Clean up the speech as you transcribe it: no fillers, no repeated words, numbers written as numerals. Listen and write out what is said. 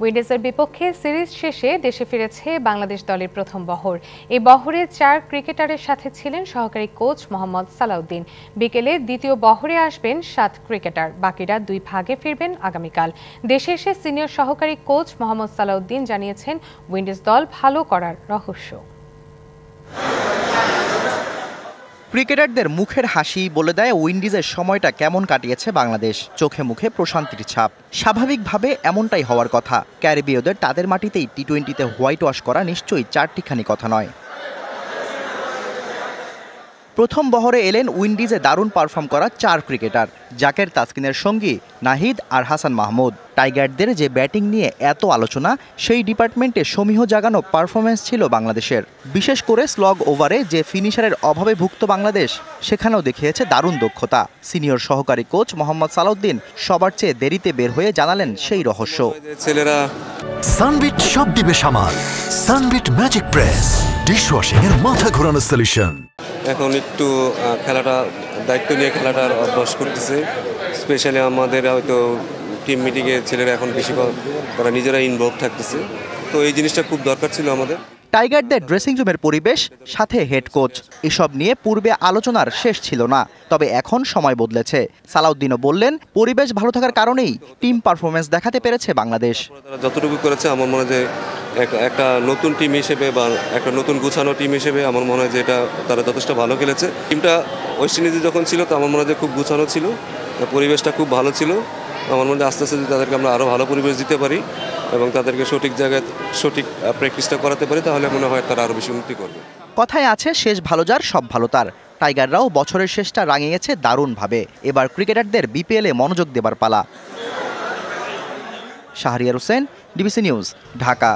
উইন্ডিজের বিপক্ষে সিরিজ শেষে দেশে ফিরেছে বাংলাদেশ দলের প্রথম বহর। এই বহরে 4 ক্রিকেটারের সাথে ছিলেন সহকারী কোচ মোহাম্মদ সালাউদ্দিন। বিকেলে দ্বিতীয় বহরে আসবেন 7 ক্রিকেটার, বাকিরা 2 ভাগে ফিরবেন আগামীকাল। দেশে এসে সিনিয়র সহকারী কোচ মোহাম্মদ সালাউদ্দিন জানিয়েছেন উইন্ডিজ দল ভালো করার রহস্য। ক্রিকেটারদের মুখের হাসি বলে দেয় উইন্ডিজের সময়টা কেমন কাটিয়েছে বাংলাদেশ। চোখে মুখে প্রশান্তির ছাপ। স্বাভাবিকভাবে এমনটাই হওয়ার কথা। ক্যারিবীয়দের তাদের মাটিতেই টি-20তে হোয়াইট ওয়াশ করা নিশ্চয়ই চারটিখানি কথা নয়। প্রথম বহরে এলেন উইন্ডিজে দারুণ পারফর্ম করা 4 ক্রিকেটার। জাকের তাসকিনের সঙ্গী নাহিদ আর হাসান মাহমুদ। টাইগারদের যে ব্যাটিং নিয়ে এত আলোচনা, সেই ডিপার্টমেন্টে সমীহ জাগানো পারফরমেন্স ছিল বাংলাদেশের। বিশেষ করে স্লগ ওভারে যে ফিনিশারের অভাবে ভুগত বাংলাদেশ, সেখানেও দেখিয়েছে দারুণ দক্ষতা। সিনিয়র সহকারী কোচ মোহাম্মদ সালাউদ্দিন সবার চেয়ে দেরিতে বের হয়ে জানালেন সেই রহস্য। ছেলেরা সানবিট সব দিবে সামাল। সানবিট ম্যাজিক প্রেস ডিশওয়াশিং এর মাথা ঘোরানো সলিউশন। এখন একটু খেলাটা দায়িত্ব নিয়ে খেলাটার অভ্যাস করতেছে। স্পেশালি আমাদের হয়তো টিম মিটিংয়ে ছেলেরা এখন বেশি তারা নিজেরা ইনভলভ থাকতেছে, তো এই জিনিসটা খুব দরকার ছিল আমাদের। টাইগারদের ড্রেসিং রুমের পরিবেশ, সাথে হেড কোচ, এসব নিয়ে পূর্বে আলোচনার শেষ ছিল না। তবে এখন সময় বদলেছে। সালাউদ্দিনও বললেন, পরিবেশ ভালো থাকার কারণেই টিম পারফরমেন্স দেখাতে পেরেছে বাংলাদেশ। তারা যতটুকু করেছে আমার মনে হয় যে একটা নতুন টিম হিসেবে বা একটা নতুন গুছানো টিম হিসেবে আমার মনে হয় যে এটা তারা যথেষ্ট ভালো খেলেছে। টিমটা ওয়েস্ট ইন্ডিজে যখন ছিল তো আমার মনে হয় যে খুব গুছানো ছিল, পরিবেশটা খুব ভালো ছিল। আমার মনে হয় আস্তে আস্তে যদি তাদেরকে আমরা আরও ভালো পরিবেশ দিতে পারি এবং তাদেরকে সঠিক জায়গায় সঠিক প্র্যাকটিসটা করাতে পারি, তাহলে মনে হয় তারা আরও বেশি উন্নতি করবে। কথায় আছে, শেষ ভালো যার সব ভালো তার। টাইগাররাও বছরের শেষটা রাঙিয়েছে দারুণভাবে। এবার ক্রিকেটারদের বিপিএলে মনোযোগ দেবার পালা। Shahriar Hossain, DBC news, Dhaka.